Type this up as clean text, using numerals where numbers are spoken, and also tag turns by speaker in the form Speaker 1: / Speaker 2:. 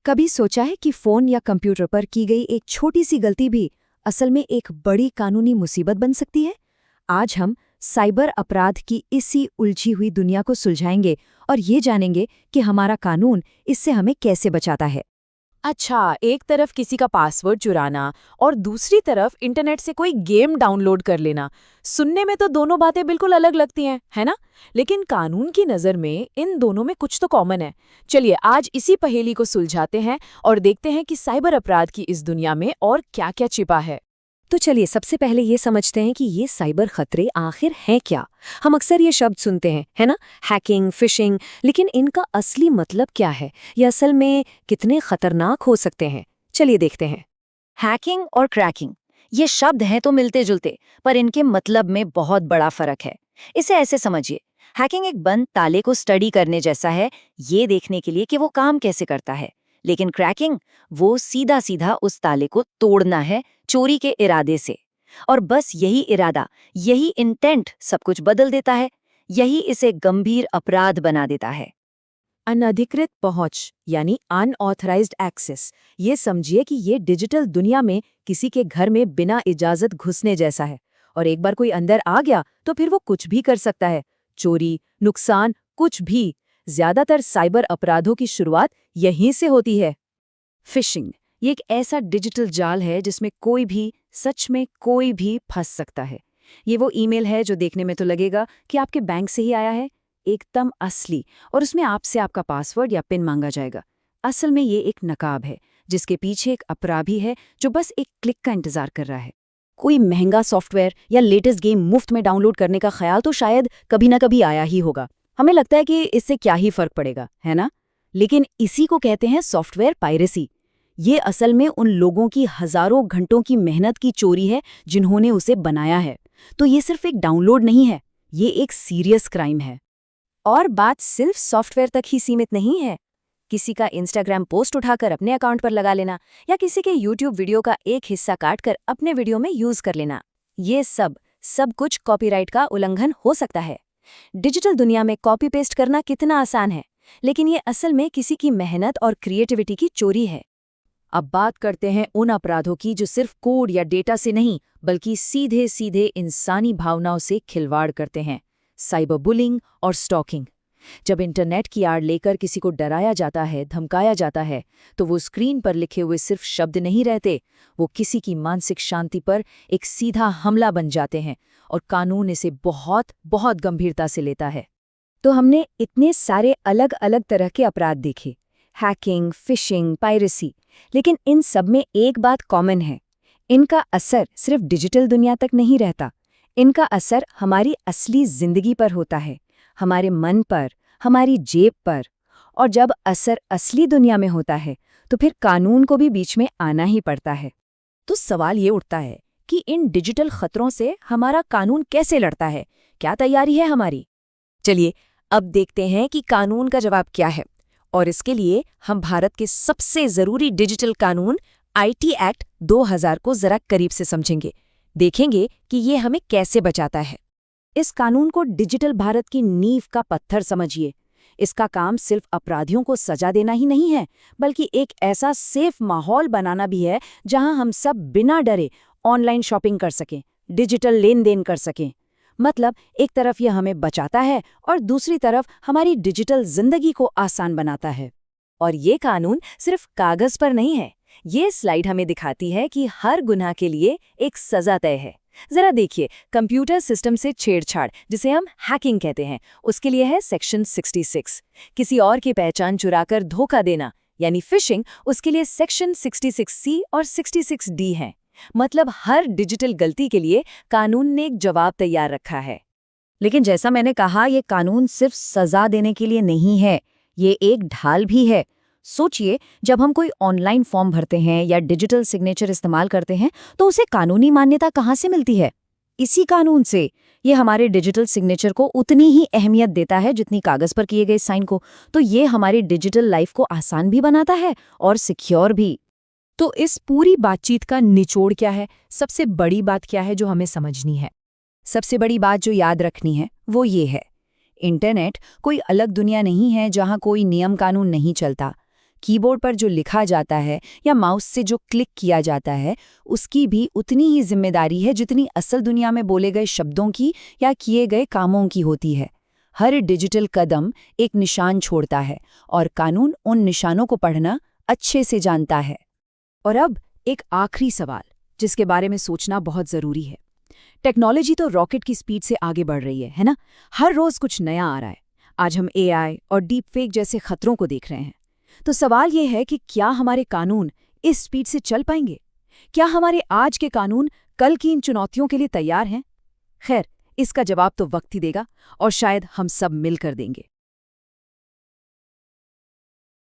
Speaker 1: कभी सोचा है कि फोन या कंप्यूटर पर की गई एक छोटी सी गलती भी असल में एक बड़ी कानूनी मुसीबत बन सकती है? आज हम साइबर अपराध की इसी उलझी हुई दुनिया को सुलझाएंगे और ये जानेंगे कि हमारा कानून इससे हमें कैसे बचाता है।
Speaker 2: अच्छा, एक तरफ किसी का पासवर्ड चुराना और दूसरी तरफ इंटरनेट से कोई गेम डाउनलोड कर लेना। सुनने में तो दोनों बातें बिल्कुल अलग लगती हैं, है ना? लेकिन कानून की नज़र में इन दोनों में कुछ तो कॉमन है। चलिए आज इसी पहेली को सुलझाते हैं और देखते हैं कि साइबर अपराध की इस दुनिया में और क्या-क्या छिपा है।
Speaker 1: तो चलिए सबसे पहले ये समझते हैं कि ये साइबर खतरे आखिर हैं क्या। हम अक्सर ये शब्द सुनते हैं, है ना, हैकिंग, फिशिंग, लेकिन इनका असली मतलब क्या है? ये असल में कितने खतरनाक हो सकते हैं? चलिए देखते हैं।
Speaker 3: हैकिंग और क्रैकिंग ये शब्द हैं तो मिलते जुलते, पर इनके मतलब में बहुत बड़ा फर्क है। इसे ऐसे समझिए, हैकिंग एक बंद ताले को स्टडी करने जैसा है, ये देखने के लिए कि वो काम कैसे करता है। लेकिन क्रैकिंग, वो सीधा सीधा उस ताले को तोड़ना है, चोरी के इरादे से। और बस यही इरादा, यही इंटेंट सब कुछ बदल देता है। यही इसे गंभीर अपराध बना देता है।
Speaker 2: अनधिकृत पहुंच यानी अनऑथराइज्ड एक्सेस, ये समझिए कि ये डिजिटल दुनिया में किसी के घर में बिना इजाजत घुसने जैसा है। और एक बार कोई अंदर आ गया तो फिर वो कुछ भी कर सकता है, चोरी, नुकसान, कुछ भी। ज्यादातर साइबर अपराधों की शुरुआत यहीं से होती है। फिशिंग ये एक ऐसा डिजिटल जाल है जिसमें कोई भी, सच में कोई भी फंस सकता है। ये वो ईमेल है जो देखने में तो लगेगा कि आपके बैंक से ही आया है, एकदम असली, और उसमें आपसे आपका पासवर्ड या पिन मांगा जाएगा। असल में ये एक नकाब है जिसके पीछे एक अपराधी है जो बस एक क्लिक का इंतजार कर रहा है। कोई महंगा सॉफ्टवेयर या लेटेस्ट गेम मुफ्त में डाउनलोड करने का ख्याल तो शायद कभी ना कभी आया ही होगा। हमें लगता है कि इससे क्या ही फर्क पड़ेगा, है ना? लेकिन इसी को कहते हैं सॉफ्टवेयर पायरेसी। ये असल में उन लोगों की हजारों घंटों की मेहनत की चोरी है जिन्होंने उसे बनाया है। तो ये सिर्फ एक डाउनलोड नहीं है, ये एक सीरियस क्राइम है। और बात सिर्फ सॉफ्टवेयर तक ही सीमित नहीं है। किसी का इंस्टाग्राम पोस्ट उठाकर अपने अकाउंट पर लगा लेना या किसी के यूट्यूब वीडियो का एक हिस्सा काटकर अपने वीडियो में यूज कर लेना, ये सब कुछ कॉपीराइट का उल्लंघन हो सकता है। डिजिटल दुनिया में कॉपी पेस्ट करना कितना आसान है, लेकिन ये असल में किसी की मेहनत और क्रिएटिविटी की चोरी है। अब बात करते हैं उन अपराधों की जो सिर्फ कोड या डेटा से नहीं, बल्कि सीधे सीधे इंसानी भावनाओं से खिलवाड़ करते हैं। साइबर बुलिंग और स्टॉकिंग। जब इंटरनेट की आड़ लेकर किसी को डराया जाता है, धमकाया जाता है, तो वो स्क्रीन पर लिखे हुए सिर्फ शब्द नहीं रहते, वो किसी की मानसिक शांति पर एक सीधा हमला बन जाते हैं और कानून इसे बहुत बहुत गंभीरता से लेता है। तो हमने इतने सारे अलग अलग तरह के अपराध देखे, हैकिंग, फिशिंग, पायरेसी, लेकिन इन सब में एक बात कॉमन है। इनका असर सिर्फ डिजिटल दुनिया तक नहीं रहता, इनका असर हमारी असली जिंदगी पर होता है, हमारे मन पर, हमारी जेब पर। और जब असर असली दुनिया में होता है तो फिर कानून को भी बीच में आना ही पड़ता है। तो सवाल ये उठता है कि इन डिजिटल खतरों से हमारा कानून कैसे लड़ता है, क्या तैयारी है हमारी? चलिए अब देखते हैं कि कानून का जवाब क्या है। और इसके लिए हम भारत के सबसे जरूरी डिजिटल कानून आईटी एक्ट 2000 को जरा करीब से समझेंगे, देखेंगे कि ये हमें कैसे बचाता है। इस कानून को डिजिटल भारत की नींव का पत्थर समझिए। इसका काम सिर्फ अपराधियों को सजा देना ही नहीं है, बल्कि एक ऐसा सेफ माहौल बनाना भी है जहां हम सब बिना डरे ऑनलाइन शॉपिंग कर सकें, डिजिटल लेन देन कर सकें। मतलब एक तरफ यह हमें बचाता है और दूसरी तरफ हमारी डिजिटल जिंदगी को आसान बनाता है। और ये कानून सिर्फ कागज पर नहीं है, ये स्लाइड हमें दिखाती है कि हर गुनाह के लिए एक सजा तय है। जरा देखिए, कंप्यूटर सिस्टम से छेड़छाड़, जिसे हम हैकिंग कहते हैं, उसके लिए है सेक्शन 66। किसी और की पहचान चुराकर धोखा देना यानी फिशिंग, उसके लिए सेक्शन 66C और 66D हैं। मतलब हर डिजिटल गलती के लिए कानून ने एक जवाब तैयार रखा है। लेकिन जैसा मैंने कहा, ये कानून सिर्फ सजा देने के लिए नहीं है, ये एक ढाल भी है। सोचिए, जब हम कोई ऑनलाइन फॉर्म भरते हैं या डिजिटल सिग्नेचर इस्तेमाल करते हैं तो उसे कानूनी मान्यता कहाँ से मिलती है? इसी कानून से। ये हमारे डिजिटल सिग्नेचर को उतनी ही अहमियत देता है जितनी कागज पर किए गए साइन को। तो ये हमारी डिजिटल लाइफ को आसान भी बनाता है और सिक्योर भी। तो इस पूरी बातचीत का निचोड़ क्या है? सबसे बड़ी बात क्या है जो हमें समझनी है? सबसे बड़ी बात जो याद रखनी है वो ये है, इंटरनेट कोई अलग दुनिया नहीं है जहां कोई नियम कानून नहीं चलता। कीबोर्ड पर जो लिखा जाता है या माउस से जो क्लिक किया जाता है उसकी भी उतनी ही जिम्मेदारी है जितनी असल दुनिया में बोले गए शब्दों की या किए गए कामों की होती है। हर डिजिटल कदम एक निशान छोड़ता है और कानून उन निशानों को पढ़ना अच्छे से जानता है।
Speaker 1: और अब एक आखिरी सवाल जिसके बारे में सोचना बहुत ज़रूरी है। टेक्नोलॉजी तो रॉकेट की स्पीड से आगे बढ़ रही है ना? हर रोज़ कुछ नया आ रहा है। आज हम एआई और डीप फेक जैसे खतरों को देख रहे हैं। तो सवाल ये है कि क्या हमारे कानून इस स्पीड से चल पाएंगे? क्या हमारे आज के कानून कल की इन चुनौतियों के लिए तैयार हैं? खैर, इसका जवाब तो वक्त ही देगा और शायद हम सब मिलकर देंगे।